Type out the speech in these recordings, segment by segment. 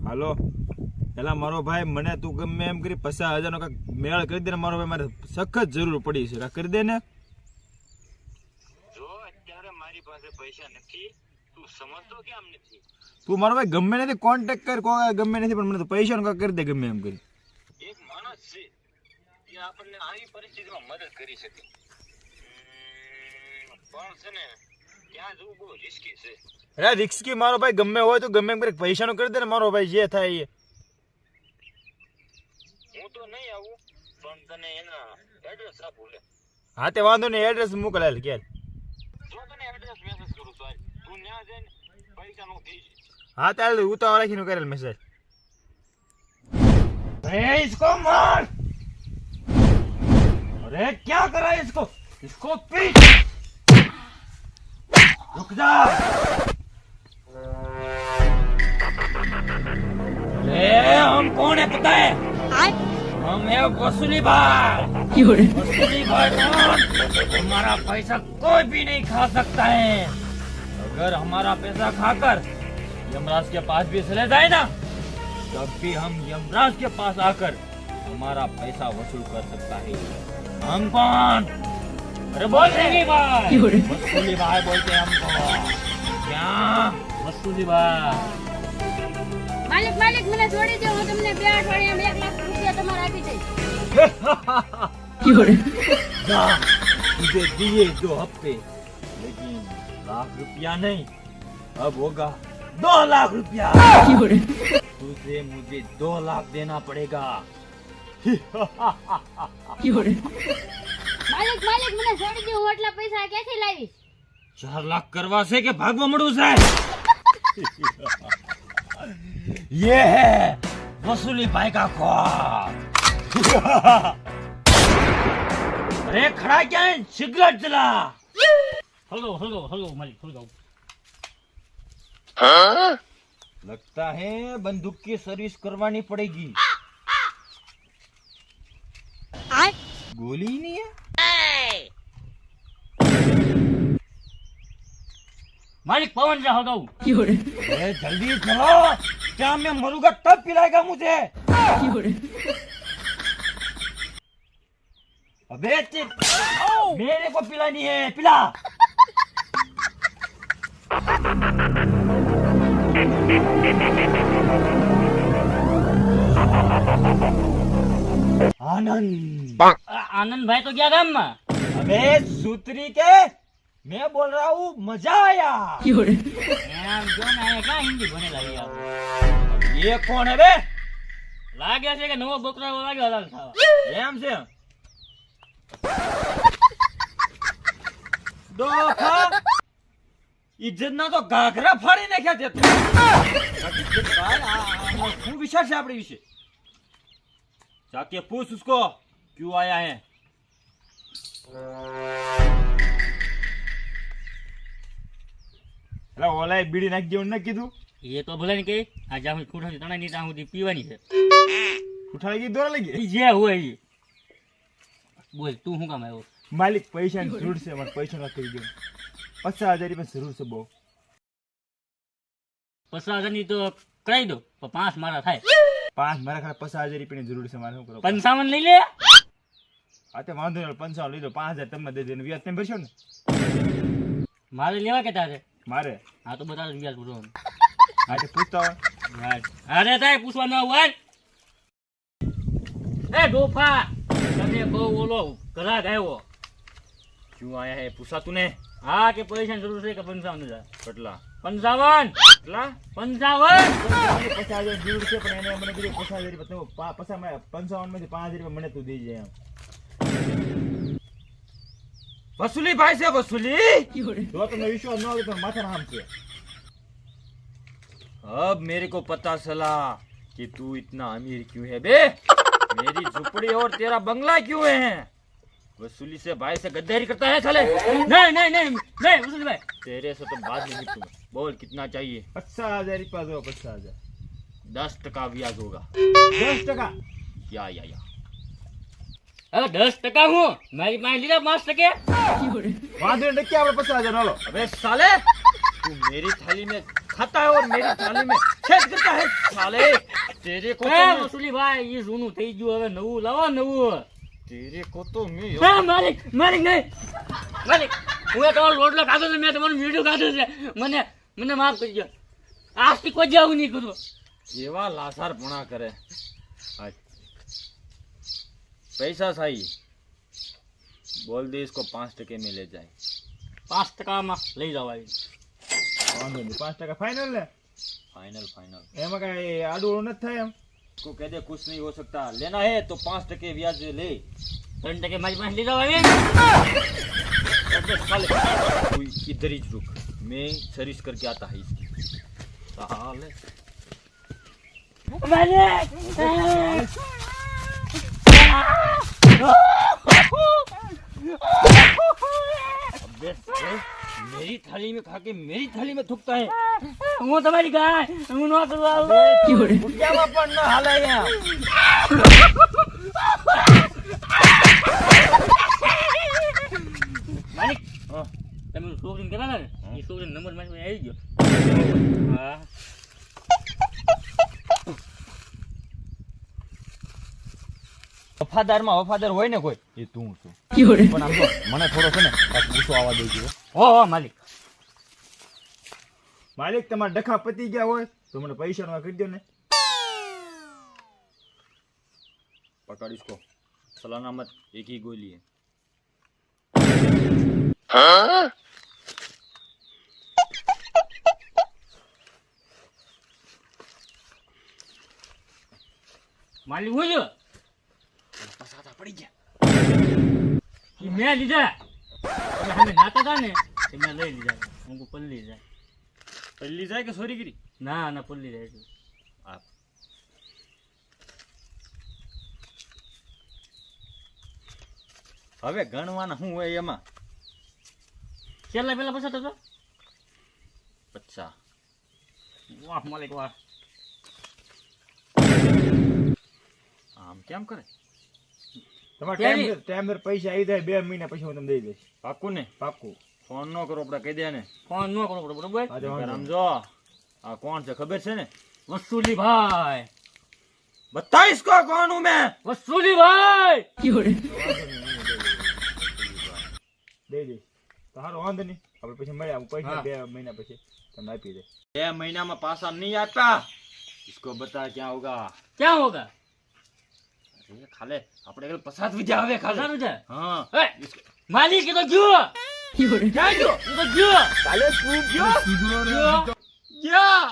હાલો એલા મારો ભાઈ મને તું ગમે એમ કરી 50,000 નો કાંઈક મેળ કરી દે ને મારો ભાઈ, મારે સખત જરૂર પડી છે, કાંઈક કરી દે ને. જો અત્યારે મારી પાસે પૈસા નથી, તું સમજતો કેમ નથી? તું મારો ભાઈ ગમે નથી કોન્ટેક્ટ કર, કોઈ ગમે નથી, પણ મને તો પૈસા નો કાંઈક કરી દે ગમે એમ કરી. એક માણસ છે જે આપણને આવી પરિસ્થિતિમાં મદદ કરી શકે, પણ છે ને ત્યાં જવું બહુ રિસ્કી છે. અરે રિસ્કી મારો ભાઈ ગમે હોય તો ગમે એમ કરી પૈસા નો કરી દે ને મારો ભાઈ, જે થાય એ. હું તો નહીં આવું, પણ તને એના એડ્રેસ આપું લે. હા તે વાંધો નહીં, એડ્રેસ મોકલાયેલ કે. જો તને એડ્રેસ મેસેજ કરું તો તું ત્યાં જઈને પૈસા નો થઈ જાય. હા ચાલ ઉતાવળ રાખીને કરેલ મેસેજ. अरे इसको मार! अरे क्या कर रहा है इसको पीट! रुक जा! अरे हम कौन है पता है? हम है वसूली भाई। वसूली भाई कौन? हमारा पैसा कोई भी नहीं खा सकता है। अगर हमारा पैसा खाकर यमराज के पास भी चले जाए ना, तब भी हम यमराज के पास आकर हमारा पैसा वसूल कर सकता है। हम कौन? अरे बोल वसूली भाई, वसूली भाई बोलते हैं हमको। क्या वसूली भाई? માલિક મને છોડી દો, હું તમને 2 અઠવાડિયામાં 1 લાખ રૂપિયા તમારે આપી દઈશ. मुझे दिए 2 हफ्ते, लेकिन लाख रुपया नहीं, अब होगा 2 लाख रुपया। तुझे मुझे 2 लाख देना पड़ेगा। માલિક મને છોડી દો, હું એટલા પૈસા ક્યાંથી લાવીશ? 4 लाख करवा से के भागवा मड़ू से। ये है वसूली भाई का ख्वाब। अरे खड़ा क्या है, सिगरेट जला। हल्को मालिक हल्को। लगता है बंदूक की सर्विस करवानी पड़ेगी। गोली ही नहीं है। मालिक पवन जा हल्को। अरे जल्दी चलो, क्या मैं मरूंगा तब पिलाएगा मुझे। अबे मेरे को पिलानी है, पिला। आनंद आनंद भाई तो गया गाम में। अबे सूत्री के, मैं बोल रहा हूँ मजा आया। एम क्यों ना आया, क्या हिंदी बने लगे आप? ये कौन है बे? लागे છે કે નવો બકરો લાગે હલાલ ખાવા. એમ છે. ડોખા ઇજ્જત ના તો ઘાઘરા ફાડી નાખ્યા તે. શું વિચાર છે આપણી વિશે? जाके पूछ उसको क्यों आया है। अरे ओला बीड़ी नाख देवन ना कीधु। ये तो भले नहीं के आज हम ठूठा से तना नहीं ता हुदी पीवानी છે. उठा लगी दौड़ लगी જે હોય એ બોલ તું શું કામ આવ્યો? मालिक पैसा ની જરૂર છે, મારે પૈસા ના કરી દો। 50,000 રૂપિયા જરૂર છે બહુ। 50,000 ની તો કરાઈ દો, પણ 5 મારા થાય। 5 મારા ખાલી 50,000 રૂપિયાની જરૂર છે, મારે શું કરો? 55 લઈ લે। આ તે વાંધો નહીં, 55 લીધો, 5,000 તમને દઈ દેને, વ્યાજ તમે ભરશો ને? મારે લેવા કેતા છે? મારે હા તો બતા વ્યાજ પૂરો। આ તે પૂછતા હોય। અરે તાય પૂછવા ના હોય। એ ડોફા તને બહુ ઓલો ઘરા ગાયો। क्यों आया है पूछा तूने? હા કે પૈસાની જરૂર છે કે 55,000? કેટલા? 55 કેટલા? 55 50,000 જરૂર છે, પણ એને મને કીધું 50,000 રૂપિયા તમે 55 માંથી 5,000 રૂપિયા મને તું દઈ જાય એમ। वसूली भाई से वसूली। तो तुम्हें विश्वास न हो तो माथा नाम से। अब मेरे को पता चला कि तू इतना अमीर क्यों है बे। मेरी झुपड़ी और तेरा बंगला क्यों है। वसूली से भाई से गद्दारी करता है साले। नहीं नहीं नहीं नहीं वसूली भाई तेरे से तो बात नहीं निकलूंगा। बोल कितना चाहिए? 50,000 रुपया दो। 50,000 10% ब्याज होगा। 10%? या હવે 10% હું મારી પાસે લીધા 5% વાંધો નથી, આપણે 50,000 હાલો। अबे साले तू मेरी थाली में खाता है और मेरी थाली में छेद करता है साले तेरे को એ तो વસુલી ભાઈ ઈ જૂનું થઈ ગયું હવે નવું લાવો નવું तेरे को तो मैं એ માલિક માલિક નહીં માલિક હું એ તમારો રોટલો ખાધો છે મેં તમારું મીઠું ખાધું છે મને માફ કરજો આજથી કોઈ જાવું નહીં કરું एवा लासार पुणा करे आज पैसा चाहिए बोल दे इसको 5% में ले जाए 5% લઈ જાવ આવી વાંધો નહીં 5% ફાઇનલ ને फाइनल फाइनल એમાં કઈ આડું નથી થાય એમ इसको कह दे कुछ नहीं हो सकता लेना है तो 5% ब्याज ले 3% મારી પાસે લઈ જાવ આવી तू इधर ही रुक मैं सर्विस करके आता है इसकी साले માલિક अबे मेरी थाली में खा के मेरी थाली में थूकता है હું તમારી ગાય હું નો કરવા गुटियावा पर न हाले गया માલિક हाँ તમે છોકરીને કહેતા ને એ છોકરીનો નંબર મારી પાસે આવી ગયો હા वफादार में वफादार होय ने कोई ये तू છું પણ આમ જો મને થોડો છે ને આ ગુસ્સો આવવા દેજો હો માલિક માલિક તમારા ડખા પતી ગયા હોય તો મને પૈસાનો કરી દો ને पकड़ इसको चलाना मत एक ही गोली है માલિક હું જો पसाता पड़ी गया ઈ મેં લીધા અમે નાતા હતા ને એ મેં લઈ લીધા હું પલ્લી જાય पल्ली जाए कि सोरी गिरी ના ના પલ્લી જાય છે आप હવે ગણવાના શું હોય એમાં છેલ્લા પેલા પછાત હતો 50 વાહ માલિક વાહ આમ કેમ કરે તમારે ક્યારે? ટાઈમ પૈસા આવી જાય 2 મહિના પછી હું તમને દઈ દઈશ પાકું ને પાક્કું ફોન નો કરો આપણે કહી દે ને ફોન ન કરો બરોબર આજે વાંધો આમ નહીં. જો આ કોણ છે ખબર છે ને વસુલી ભાઈ બતા इसको कौन हूं मैं વસુલી ભાઈ દઈ દઈશ તો હારો વાંધો નહીં આપણે પછી મળ્યા હું પૈસા હા. 2 મહિના પછી તમને આપી દઈશ 6 महीना में पासा नहीं आता इसको बता क्या होगा ક્યાં હોગા અરે ખાલે આપણે કલ પસાત વિદ્યા હવે ખાલે સારું છે હા એ માલિક એ તો ગયો ક્યાં ગયો એ તો ગયો કાલે તું ગયો ગયો ગયા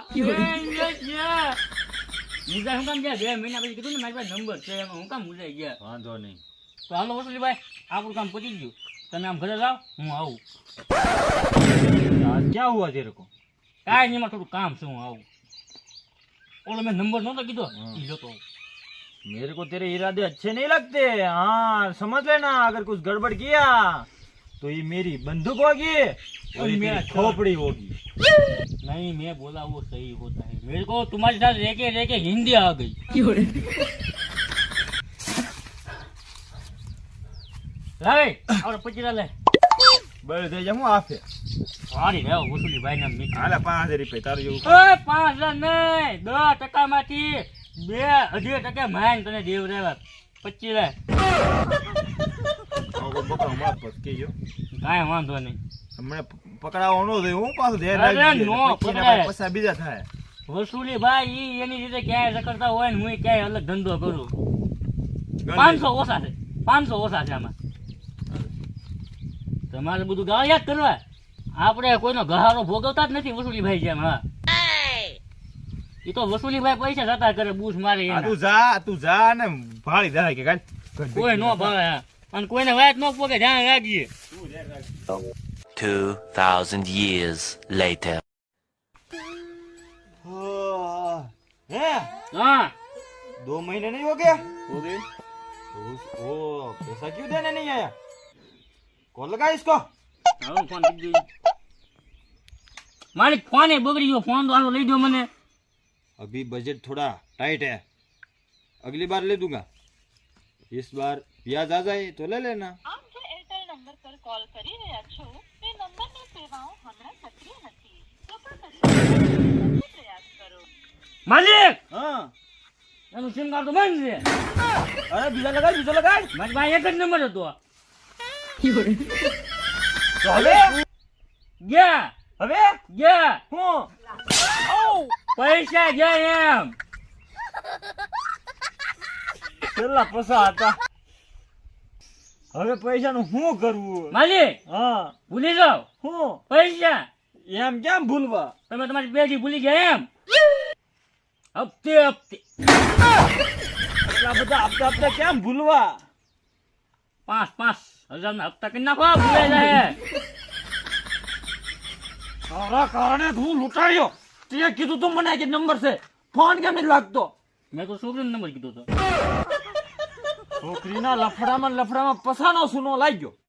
મુજા હું કામ ગયા 2 મહિના પછી કીધું ને મારી પાસે નંબર છે એમાં હું કામ મુજાઈ ગયા વાંધો નહીં તો હાલો વસુલી ભાઈ આપણું કામ પતી ગયું તમે આમ ઘરે જાઓ હું આવું आज क्या हुआ तेरे को કાંઈ નહીં એમાં થોડું કામ છે હું આવું ઓલો મેં નંબર નહોતો કીધો ઈ જોતો આવું. मेरे को तेरे इरादे अच्छे नहीं लगते हाँ समझ लेना अगर कुछ गड़बड़ किया तो ये मेरी बंदूक होगी और ये मेरी खोपड़ी होगी नहीं मैं बोला वो सही होता है मेरे को तुम्हारे साथ रह के हिंदी आ गई लावे और पचीरा ले બળ થઈ જા હું આફે સારી રે વસુલી ભાઈ નામ નીકળ હાલે 5000 રૂપિયા તારું જેવું ઓય 5,000 નહીં 10% માંથી 2.5% માન તને દેવ રેવા 25 લે આવો બકરો માર પસ કેજો કાંઈ વાંધો નહીં હમણે પકડાવો ન થાય હું પાછું ધ્યાન અરે રાખજો નો પછી ના પકડાય. પૈસા બીજા થાય વસુલી ભાઈ ઈ એની રીતે ક્યાંય રખડતા હોય ને હું ક્યાંય અલગ ધંધો કરું ગણ 500 ઓછા છે 500 ઓછા છે આમાં તમારે બધું ગાળ યાદ કરવા આપણે કોઈનો ગહારો ભોગવતા જ નથી વસુલીભાઈ જેમ હા એ તો વસુલીભાઈ પૈસા જતા કરે બૂસ મારે આ એના. તું જા ને ભાળી જાય કે કાલ કોઈ નો ભાવે હા. અને કોઈને વાત ન પોકે ધ્યાન રાખીએ 2,000 years later. હે હા 2 महीने नहीं हो गया हो गई ओ पैसा क्यों देने नहीं आया कौन लगा इसको હવે ફોન કરી દઉં મારી ફોન એ બગડી ગયો ફોન તો આનો લઈ દો મને अभी बजट थोड़ा टाइट है अगली बार ले दूंगा इस बार ब्याज आ जाए तो ले लेना આપ જે એરટેલ નંબર પર કોલ કરી રહ્યા છો તે નંબરની સેવાઓ હમણાં સક્રિય નથી માલિક હા એનું સિમ કાર્ડ તો બંધ છે. અરે બીજો લગાડ મારી પાસે એક જ નંબર હતો. તો હવે ગયા ગયા હું પૈસા ગયા એમ. કેટલા પૈસા હતા હવે પૈસાનું શું કરવું માલિક હા ભૂલી જાઓ હું પૈસા. એમ કેમ ભૂલવા તમે તમારી પેઢી ભૂલી ગયા એમ. હપ્તે હપ્તે એટલા બધા હપ્તા કેમ ભૂલવા 5,000 ના હપ્તા કરી નાખો ભૂલાઈ જાય. તારા કારણે હું લૂંટાયો. તે કીધું તું મને કે નંબર છે, ફોન કેમ નહીં લાગતો? મેં તો છોકરીનો નંબર કીધો હતો. છોકરીના લફડામાં પસાનો સુનો લાગ્યો.